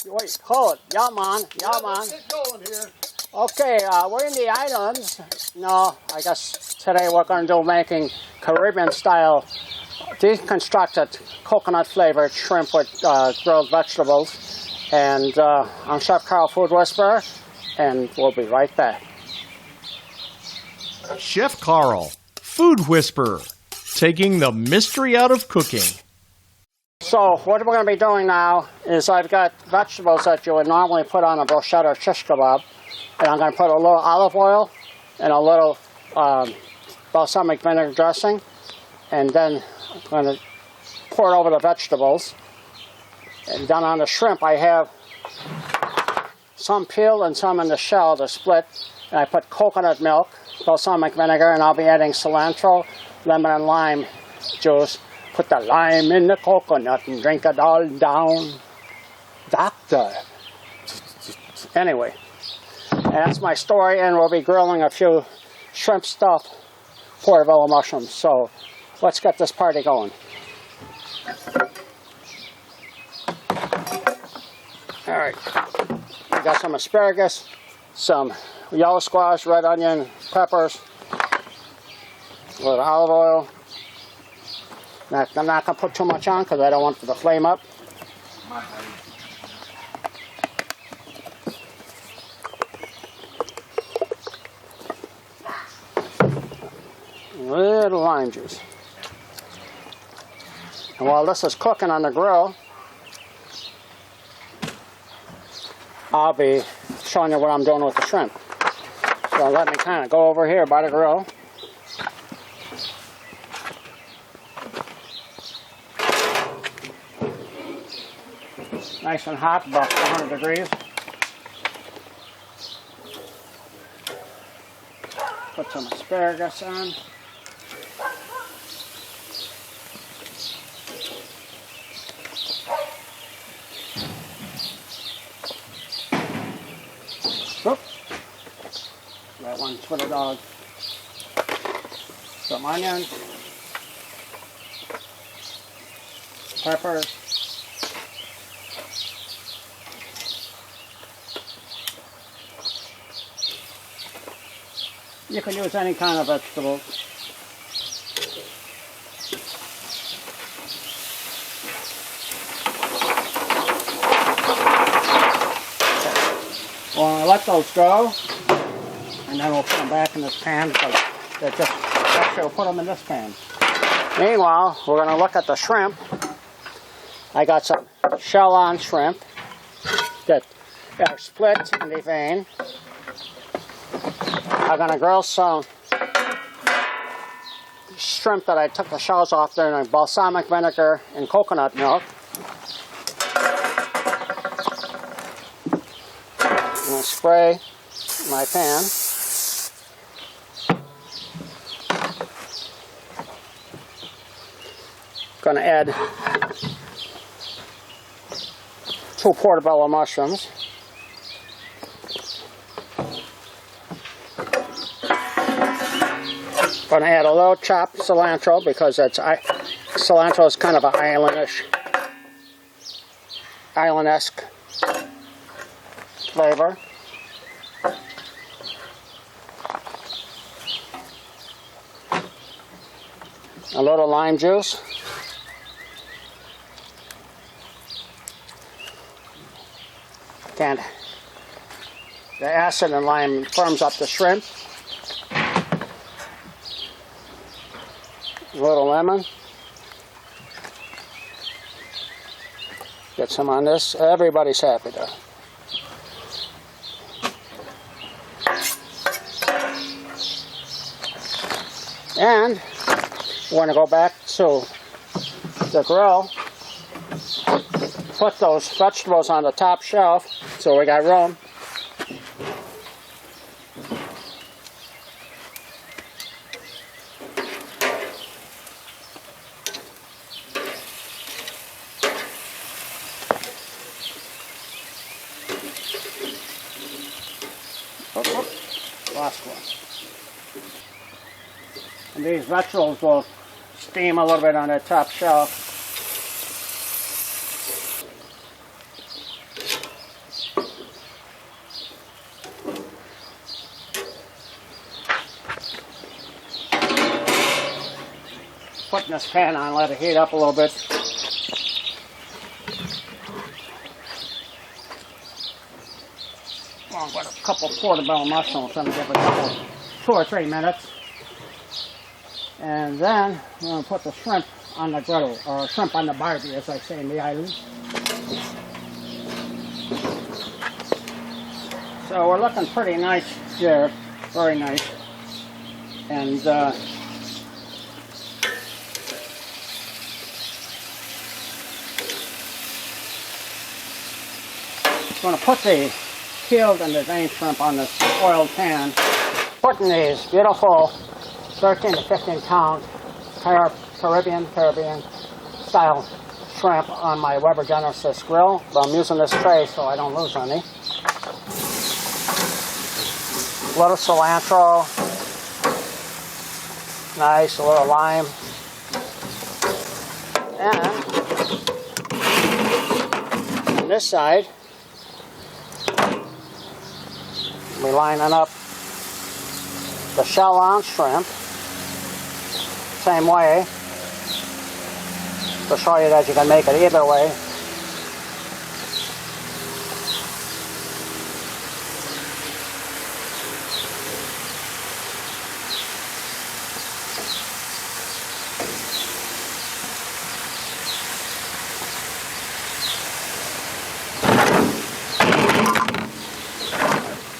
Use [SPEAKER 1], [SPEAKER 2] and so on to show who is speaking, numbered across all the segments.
[SPEAKER 1] Wait, hold it. Yeah, man. Yeah, man.
[SPEAKER 2] Let's get going here.
[SPEAKER 1] Okay, we're in the islands. No, I guess today we're going to do making Caribbean-style deconstructed coconut-flavored shrimp with grilled vegetables. And I'm Chef Carl, Food Whisperer, and we'll be right back.
[SPEAKER 3] Chef Carl, Food Whisperer, taking the mystery out of cooking.
[SPEAKER 1] So what we're going to be doing now is I've got vegetables that you would normally put on a brochette or shish kebab. And I'm going to put a little olive oil and a little balsamic vinegar dressing. And then I'm going to pour it over the vegetables. And then on the shrimp, I have some peeled and some in the shell to split. And I put coconut milk, balsamic vinegar, and I'll be adding cilantro, lemon, and lime juice. Put the lime in the coconut and drink it all down. Doctor. Anyway. And that's my story, and we'll be grilling a few shrimp stuffed portobello mushrooms. So let's get this party going. All right, we got some asparagus, some yellow squash, red onion, peppers, a little olive oil. I'm not going to put too much on because I don't want it to flame up. Little lime juice. And while this is cooking on the grill, I'll be showing you what I'm doing with the shrimp. So let me kind of go over here by the grill. Nice and hot, about 400 degrees. Put some asparagus on. Oop. That one Twitter dog. Some onion. Peppers. You can use any kind of vegetables. Well, let those go, and then we'll put them back in this pan because they're just, actually we'll put them in this pan. Meanwhile, we're going to look at the shrimp. I got some shell-on shrimp that are split and deveined. I'm going to grill some shrimp that I took the shells off there in balsamic vinegar and coconut milk. I'm going to spray my pan. Going to add 2 portobello mushrooms. Going to add a little chopped cilantro because cilantro is kind of an island-esque flavor. A little lime juice. And the acid and lime firms up the shrimp. A little lemon. Get some on this. Everybody's happy there. And we're going to go back to the grill. Put those vegetables on the top shelf so we got room. Last one. And these vegetables will steam a little bit on the top shelf. putting this pan on, let it heat up a little bit. Well, I've got a couple portobello mushrooms, I'm going to give it a couple, 2 or 3 minutes. And then I'm going to put the shrimp on the griddle, or shrimp on the barbie, as I say in the island. So we're looking pretty nice here, very nice. And I'm going to put the peeled and the veined shrimp on this oiled pan. Putting these beautiful 13 to 15 pound Caribbean style shrimp on my Weber Genesis grill. But I'm using this tray so I don't lose any. A little cilantro. Nice, a little lime. And on this side, we're lining up the shell-on shrimp, same way, to show you that you can make it either way.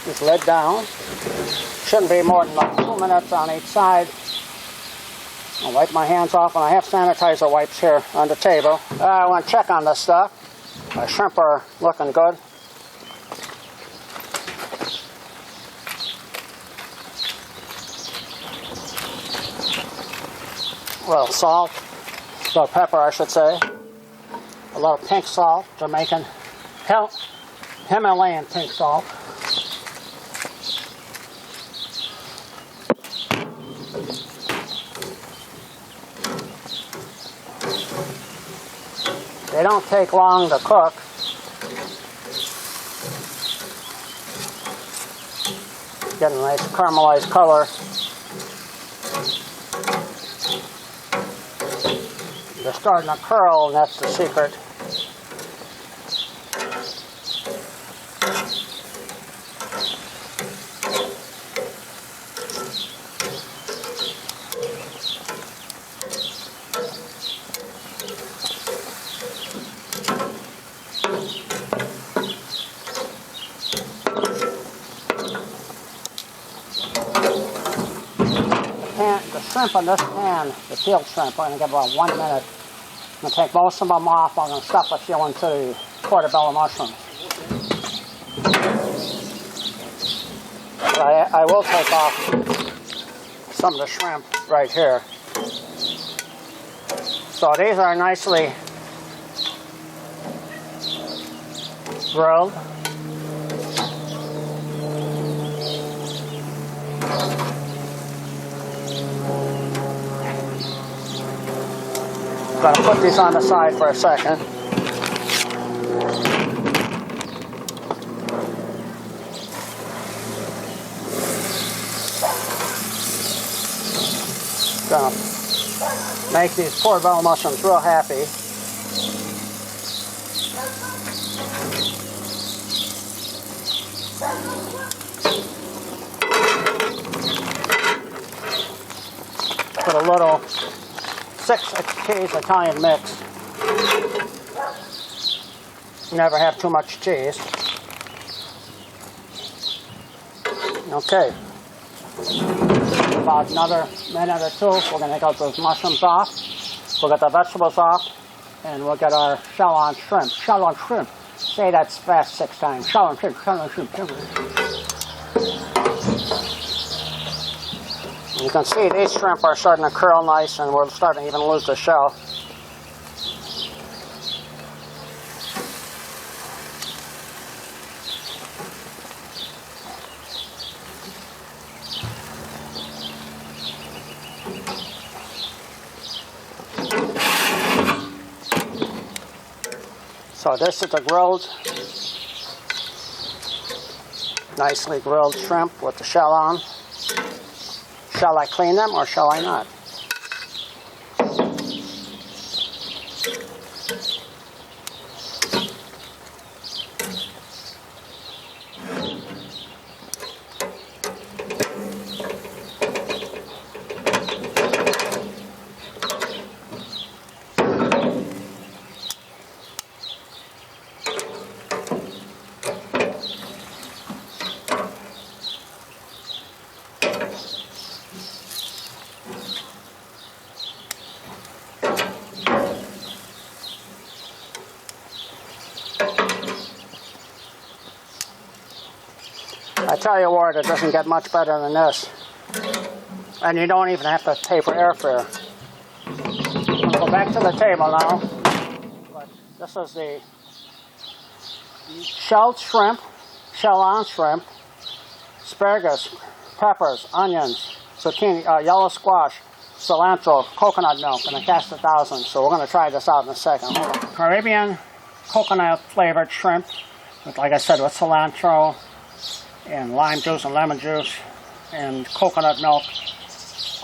[SPEAKER 1] Just lid down. Shouldn't be more than like 2 minutes on each side. I'll wipe my hands off, and I have sanitizer wipes here on the table. I want to check on this stuff. My shrimp are looking good. A little salt, a little pepper I should say. A little pink salt, Jamaican, Himalayan pink salt. They don't take long to cook. Getting a nice caramelized color. They're starting to curl, and that's the secret. The shrimp in this pan, the peeled shrimp, I'm going to give about 1 minute. I'm going to take most of them off. I'm going to stuff a few into the portobello mushrooms. But I will take off some of the shrimp right here. So these are nicely grilled. I'm going to put these on the side for a second. Going to make these portobello mushrooms real happy. Put a little 6-cheese Italian mix. Never have too much cheese. Okay. About another minute or two, we're going to get those mushrooms off. We'll get the vegetables off, and we'll get our shell-on shrimp. Shell-on shrimp. Say that fast 6 times. Shell-on shrimp, shell-on shrimp, shell-on shrimp. You can see these shrimp are starting to curl nice, and we're starting to even lose the shell. So this is the grilled, nicely grilled shrimp with the shell on. Shall I clean them or shall I not? I tell you what, it doesn't get much better than this. And you don't even have to pay for airfare. I'll go back to the table now. But this is the shelled shrimp, shell-on shrimp, asparagus, peppers, onions, zucchini, yellow squash, cilantro, coconut milk, and a cast 1,000. So we're going to try this out in a second. Caribbean coconut flavored shrimp, with, like I said, with cilantro and lime juice and lemon juice and coconut milk.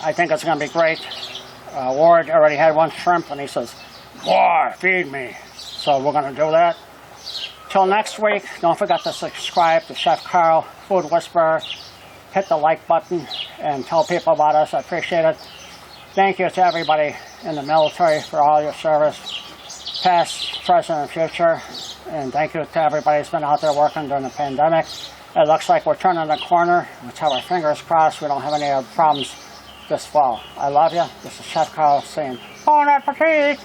[SPEAKER 1] I think it's going to be great. Ward already had one shrimp and he says, "More, feed me." So we're going to do that. Till next week, don't forget to subscribe to Chef Carl, Food Whisperer. Hit the like button and tell people about us. I appreciate it. Thank you to everybody in the military for all your service, past, present, and future. And thank you to everybody who's been out there working during the pandemic. It looks like we're turning the corner. Let's have our fingers crossed we don't have any other problems this fall. I love you. This is Chef Carl saying, bon appetit!